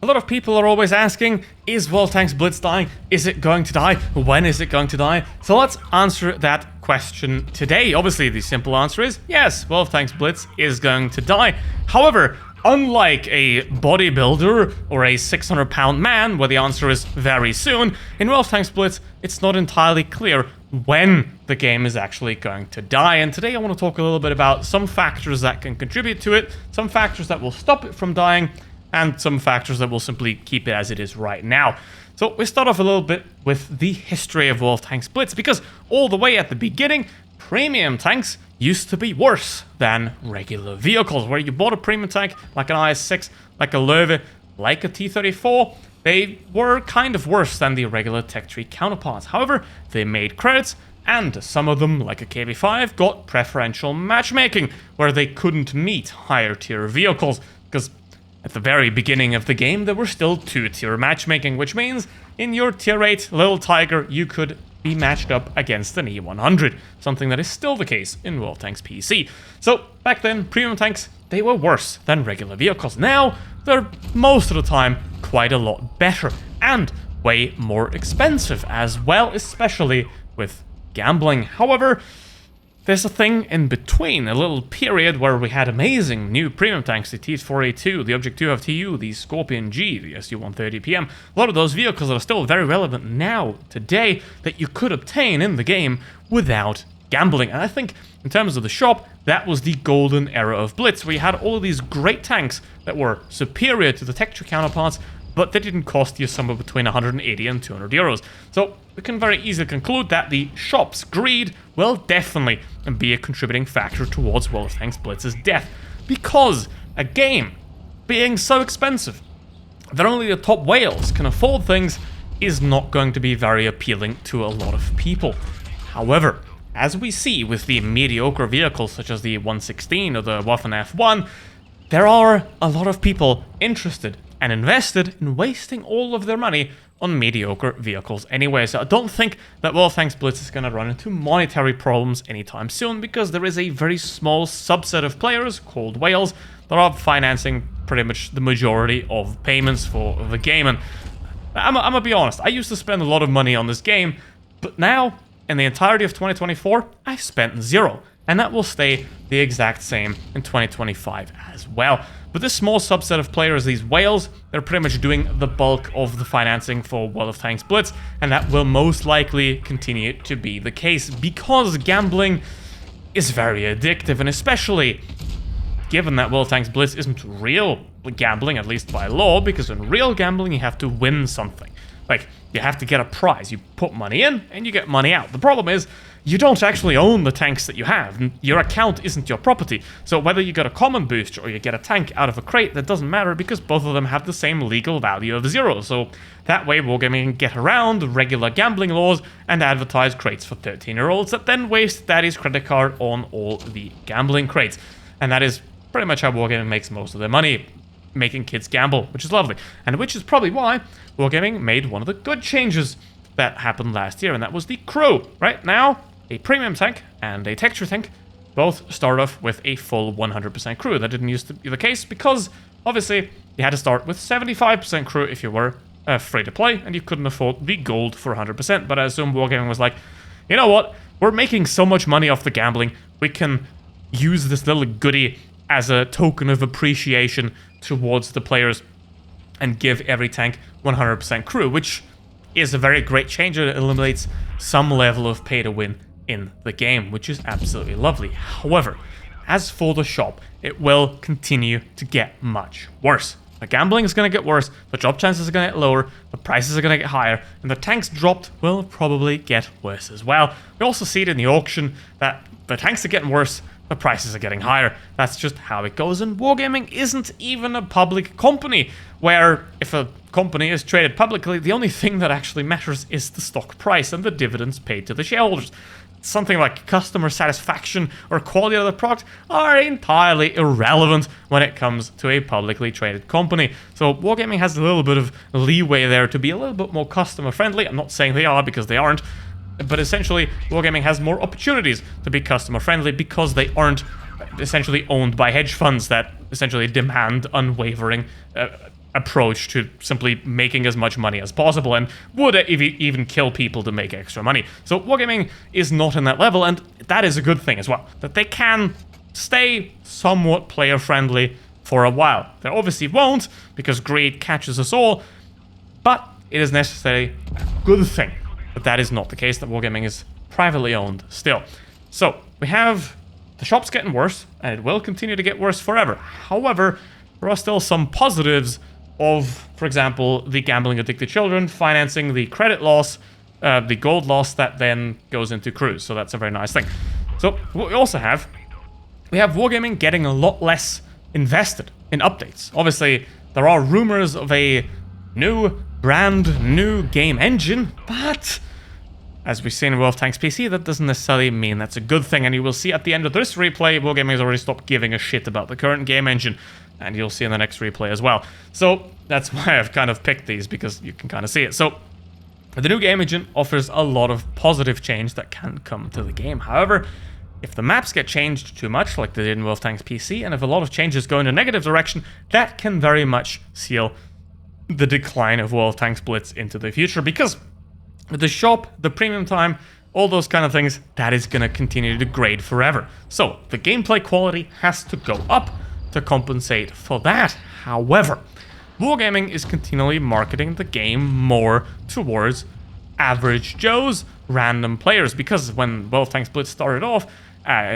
A lot of people are always asking, is WoT Blitz dying? Is it going to die? When is it going to die? So let's answer that question today. Obviously, the simple answer is yes, WoT Blitz is going to die. However, unlike a bodybuilder or a 600-pound man, where the answer is very soon, in WoT Blitz, it's not entirely clear when the game is actually going to die. And today I want to talk a little bit about some factors that can contribute to it, some factors that will stop it from dying, and some factors that will simply keep it as it is right now. So we start off a little bit with the history of WoT Blitz, because all the way at the beginning, premium tanks used to be worse than regular vehicles, where you bought a premium tank like an IS-6, like a Löwe, like a T-34, they were kind of worse than the regular tech tree counterparts. However, they made credits, and some of them, like a KB5, got preferential matchmaking, where they couldn't meet higher tier vehicles, because at the very beginning of the game, there were still 2-tier matchmaking, which means in your tier 8 Little Tiger, you could be matched up against an E100, something that is still the case in WoT PC. So back then, premium tanks, they were worse than regular vehicles. Now, they're most of the time quite a lot better, and way more expensive as well, especially with gambling. However, there's a thing in between, a little period where we had amazing new premium tanks, the T4A2, the Object 2 FTU, the Scorpion G, the SU-130PM, a lot of those vehicles that are still very relevant now, today, that you could obtain in the game without gambling. And I think, in terms of the shop, that was the golden era of Blitz, where you had all of these great tanks that were superior to the tech tree counterparts, but they didn't cost you somewhere between 180 and 200 euros. So we can very easily conclude that the shop's greed will definitely be a contributing factor towards WoT Blitz's death, because a game being so expensive that only the top whales can afford things is not going to be very appealing to a lot of people. However, as we see with the mediocre vehicles such as the 116 or the Waffen F1, there are a lot of people interested and invested in wasting all of their money on mediocre vehicles anyway. So I don't think that WoT Blitz is going to run into monetary problems anytime soon, because there is a very small subset of players called whales that are financing pretty much the majority of payments for the game. And I'm gonna be honest, I used to spend a lot of money on this game, but now, in the entirety of 2024, I spent zero. And that will stay the exact same in 2025 as well. But this small subset of players, these whales, they're pretty much doing the bulk of the financing for WoT Blitz, and that will most likely continue to be the case, because gambling is very addictive, and especially given that WoT Blitz isn't real gambling, at least by law, because in real gambling you have to win something. Like, you have to get a prize. You put money in, and you get money out. The problem is, you don't actually own the tanks that you have, and your account isn't your property. So whether you get a common booster or you get a tank out of a crate, that doesn't matter, because both of them have the same legal value of 0. So that way, Wargaming can get around regular gambling laws and advertise crates for 13-year-olds that then waste daddy's credit card on all the gambling crates. And that is pretty much how Wargaming makes most of their money, making kids gamble, which is lovely. And which is probably why Wargaming made one of the good changes that happened last year, and that was the crew. Right now, a premium tank and a tech tree tank both start off with a full 100% crew. That didn't used to be the case, because obviously you had to start with 75% crew if you were free to play, and you couldn't afford the gold for 100%. But I assume Wargaming was like, you know what, we're making so much money off the gambling, we can use this little goodie as a token of appreciation towards the players and give every tank 100% crew, which is a very great change. It eliminates some level of pay to win in the game, which is absolutely lovely. However, as for the shop, it will continue to get much worse. The gambling is going to get worse, the drop chances are going to get lower, the prices are going to get higher, and the tanks dropped will probably get worse as well. We also see it in the auction that the tanks are getting worse, the prices are getting higher. That's just how it goes, and Wargaming isn't even a public company, where if a company is traded publicly, the only thing that actually matters is the stock price and the dividends paid to the shareholders. Something like customer satisfaction or quality of the product are entirely irrelevant when it comes to a publicly traded company. So Wargaming has a little bit of leeway there to be a little bit more customer friendly. I'm not saying they are, because they aren't. But essentially, Wargaming has more opportunities to be customer friendly, because they aren't essentially owned by hedge funds that essentially demand unwavering approach to simply making as much money as possible, and would even kill people to make extra money. So wargaming is not in that level, and that is a good thing as well, that they can stay somewhat player friendly for a while. They obviously won't, because greed catches us all, but it is necessarily a good thing that that is not the case, that wargaming is privately owned still. So we have the shop's getting worse, and it will continue to get worse forever. However, there are still some positives of, for example, the gambling addicted children financing the credit loss, the gold loss that then goes into crews. So that's a very nice thing. So what we also have, we have wargaming getting a lot less invested in updates. Obviously, there are rumors of a brand new game engine, but as we've seen in WoT Tanks PC, that doesn't necessarily mean that's a good thing, and you will see at the end of this replay, wargaming has already stopped giving a shit about the current game engine, and you'll see in the next replay as well. So that's why I've kind of picked these, because you can kind of see it. So the new game engine offers a lot of positive change that can come to the game. However, if the maps get changed too much, like they did in WoT Tanks PC, and if a lot of changes go in a negative direction, that can very much seal the decline of WoT Tanks Blitz into the future, because the shop, the premium time, all those kind of things, that is going to continue to degrade forever. So the gameplay quality has to go up to compensate for that. However, wargaming is continually marketing the game more towards average Joes, random players, because when WoT Tanks Blitz started off,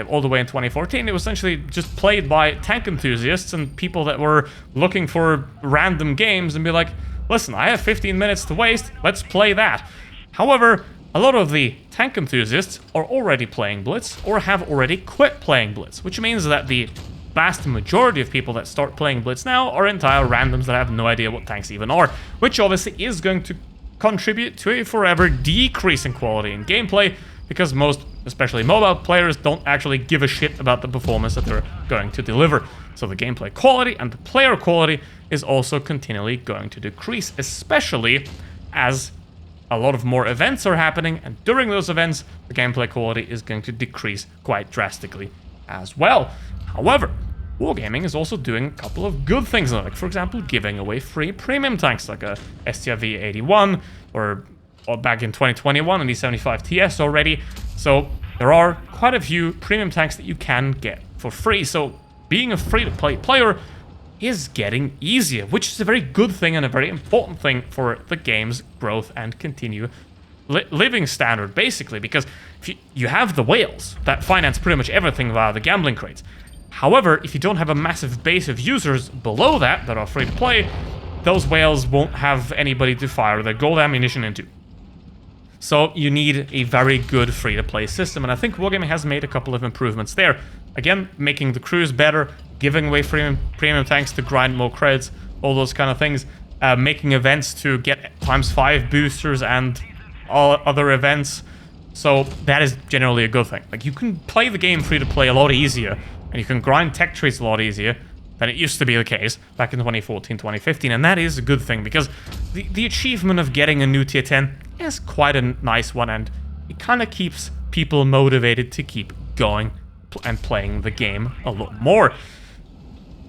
all the way in 2014, it was essentially just played by tank enthusiasts and people that were looking for random games and be like, listen, I have 15 minutes to waste, let's play that. However, a lot of the tank enthusiasts are already playing Blitz or have already quit playing Blitz, which means that the vast majority of people that start playing Blitz now are entire randoms that have no idea what tanks even are, which obviously is going to contribute to a forever decrease in quality in gameplay, because most, especially mobile players, don't actually give a shit about the performance that they're going to deliver. So the gameplay quality and the player quality is also continually going to decrease, especially as a lot of more events are happening, and during those events, the gameplay quality is going to decrease quite drastically as well. However, wargaming is also doing a couple of good things, like, for example, giving away free premium tanks, like a STRV 81, or back in 2021, an E75 TS already. So there are quite a few premium tanks that you can get for free. So being a free-to-play player is getting easier, which is a very good thing and a very important thing for the game's growth and continue living standard, basically, because if you have the whales that finance pretty much everything via the gambling crates. However, if you don't have a massive base of users below that are free to play, those whales won't have anybody to fire their gold ammunition into. So you need a very good free-to-play system, and I think wargaming has made a couple of improvements there. Again, making the crews better, giving away premium tanks to grind more creds, all those kind of things, making events to get ×5 boosters and all other events. So that is generally a good thing. Like, you can play the game free-to-play a lot easier, and you can grind tech trees a lot easier than it used to be the case back in 2014, 2015, and that is a good thing, because the achievement of getting a new tier 10 is quite a nice one, and it kind of keeps people motivated to keep going and playing the game a lot more.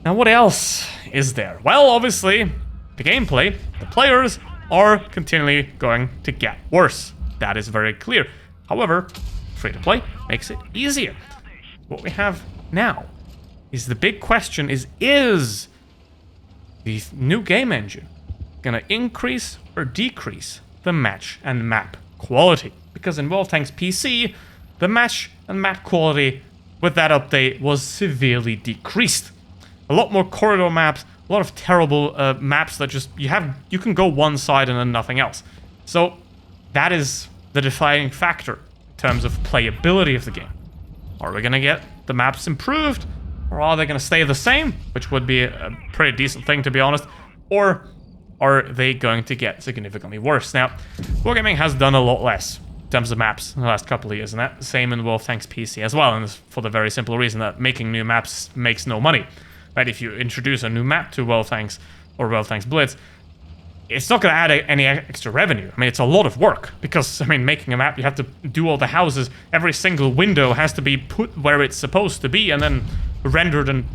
Now, what else is there? Well, obviously, the gameplay, the players are continually going to get worse. That is very clear. However, free-to-play makes it easier. What we have now is the big question is the new game engine gonna increase or decrease the match and map quality? Because in WoT Tanks PC, the match and map quality with that update was severely decreased. A lot more corridor maps, a lot of terrible maps that just you can go one side and then nothing else. So that is the defining factor in terms of playability of the game. Are we gonna get the maps improved, or are they gonna stay the same, which would be a pretty decent thing, to be honest, or are they going to get significantly worse? Now, wargaming has done a lot less in terms of maps in the last couple of years, and that's the same in WoT Tanks PC as well, and it's for the very simple reason that making new maps makes no money. Right? If you introduce a new map to WoT Tanks or WoT Tanks Blitz, it's not going to add any extra revenue. I mean, it's a lot of work, because, I mean, making a map, you have to do all the houses. Every single window has to be put where it's supposed to be and then rendered and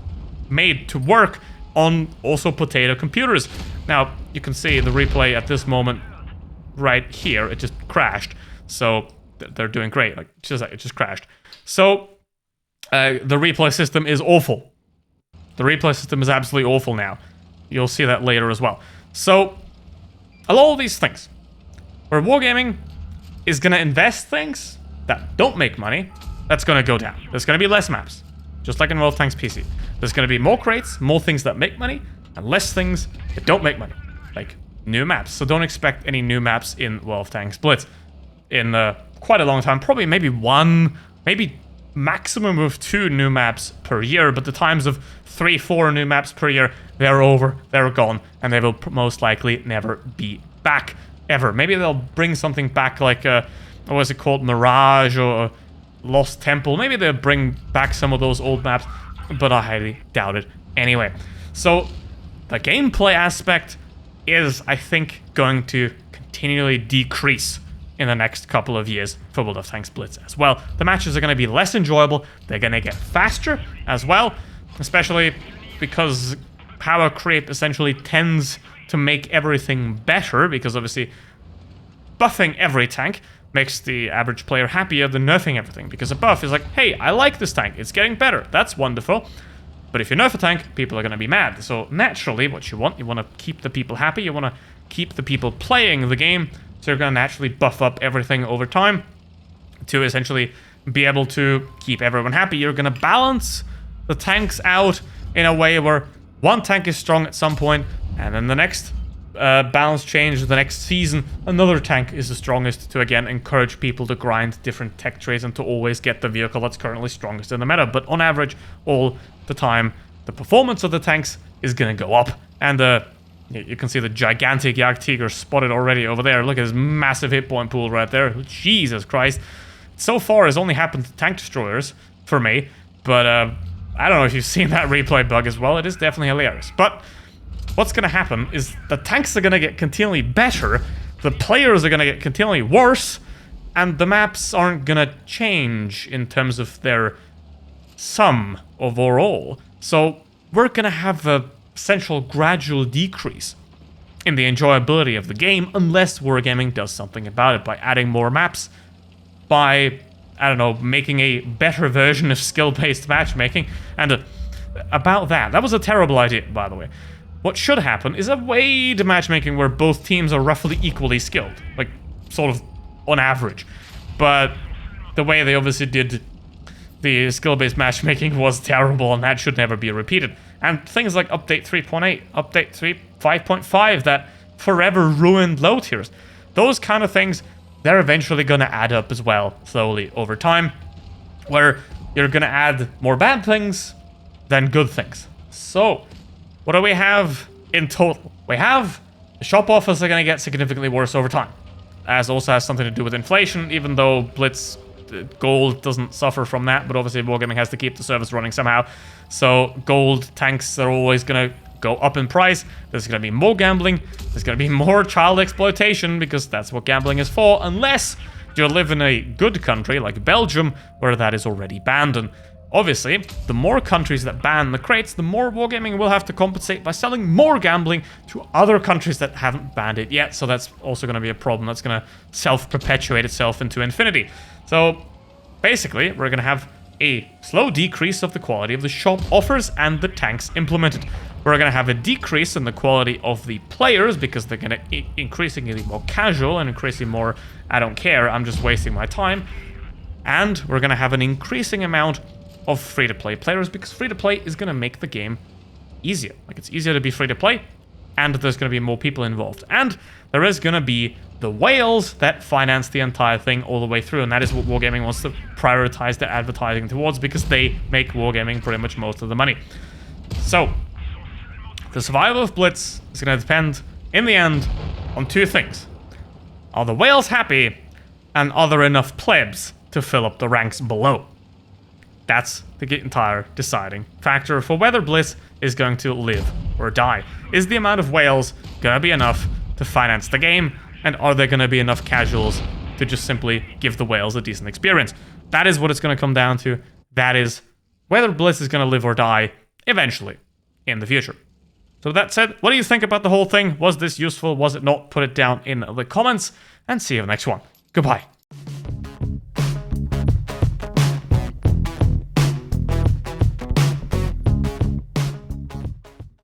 made to work. on also potato computers. Now, you can see the replay at this moment right here, it just crashed. So they're doing great. Like, it just crashed. So the replay system is awful. The replay system is absolutely awful now. You'll see that later as well. So a lot of these things, where wargaming is going to invest things that don't make money, that's going to go down. There's going to be less maps, just like in WoT Tanks PC. There's going to be more crates, more things that make money, and less things that don't make money, like new maps. So don't expect any new maps in WoT Tanks Blitz in quite a long time. Probably maybe one, maybe maximum of 2 new maps per year, but the times of 3-4 new maps per year, they're over, they're gone, and they will most likely never be back, ever. Maybe they'll bring something back like, what was it called, Mirage or Lost Temple. Maybe they'll bring back some of those old maps, but I highly doubt it anyway. So the gameplay aspect is, I think, going to continually decrease in the next couple of years for World of Tanks Blitz as well. The matches are going to be less enjoyable, they're going to get faster as well, especially because power creep essentially tends to make everything better, because obviously buffing every tank makes the average player happier than nerfing everything, because a buff is like, hey, I like this tank, it's getting better, that's wonderful. But if you nerf a tank, people are going to be mad. So naturally, what you want to keep the people happy, you want to keep the people playing the game, so you're going to naturally buff up everything over time to essentially be able to keep everyone happy. You're going to balance the tanks out in a way where one tank is strong at some point, and then the next balance change, the next season, another tank is the strongest, to again encourage people to grind different tech trays and to always get the vehicle that's currently strongest in the meta. But on average, all the time, the performance of the tanks is going to go up. And you can see the gigantic Jagdtiger spotted already over there. Look at his massive hit point pool right there. Jesus Christ. So far, it's only happened to tank destroyers for me. But I don't know if you've seen that replay bug as well. It is definitely hilarious. But what's going to happen is the tanks are going to get continually better, the players are going to get continually worse, and the maps aren't going to change in terms of their sum overall. So we're going to have a essential gradual decrease in the enjoyability of the game unless wargaming does something about it by adding more maps, by, I don't know, making a better version of skill-based matchmaking. And about that was a terrible idea, by the way. What should happen is a way to matchmaking where both teams are roughly equally skilled, like sort of on average. But the way they obviously did the skill-based matchmaking was terrible, and that should never be repeated. And things like Update 3.8, Update 5.5 that forever ruined low tiers, those kind of things, they're eventually going to add up as well, slowly over time, where you're going to add more bad things than good things. So what do we have in total? We have the shop offers are going to get significantly worse over time. As also has something to do with inflation, even though Blitz Gold doesn't suffer from that, but obviously Wargaming has to keep the service running somehow. So gold tanks are always going to go up in price. There's going to be more gambling. There's going to be more child exploitation, because that's what gambling is for, unless you live in a good country like Belgium, where that is already banned. And obviously, the more countries that ban the crates, the more Wargaming will have to compensate by selling more gambling to other countries that haven't banned it yet. So that's also going to be a problem that's going to self-perpetuate itself into infinity. So basically, we're going to have a slow decrease of the quality of the shop offers and the tanks implemented. We're going to have a decrease in the quality of the players, because they're going to increasingly more casual and increasingly more, I don't care, I'm just wasting my time. And we're going to have an increasing amount of free-to-play players, because free-to-play is going to make the game easier. Like, it's easier to be free-to-play, and there's going to be more people involved. And there is going to be the whales that finance the entire thing all the way through, and that is what Wargaming wants to prioritize their advertising towards, because they make Wargaming pretty much most of the money. So the survival of Blitz is going to depend, in the end, on 2 things. Are the whales happy, and are there enough plebs to fill up the ranks below? That's the entire deciding factor for whether Blitz is going to live or die. Is the amount of whales going to be enough to finance the game? And are there going to be enough casuals to just simply give the whales a decent experience? That is what it's going to come down to. That is whether Blitz is going to live or die eventually in the future. So with that said, what do you think about the whole thing? Was this useful? Was it not? Put it down in the comments, and see you in the next one. Goodbye.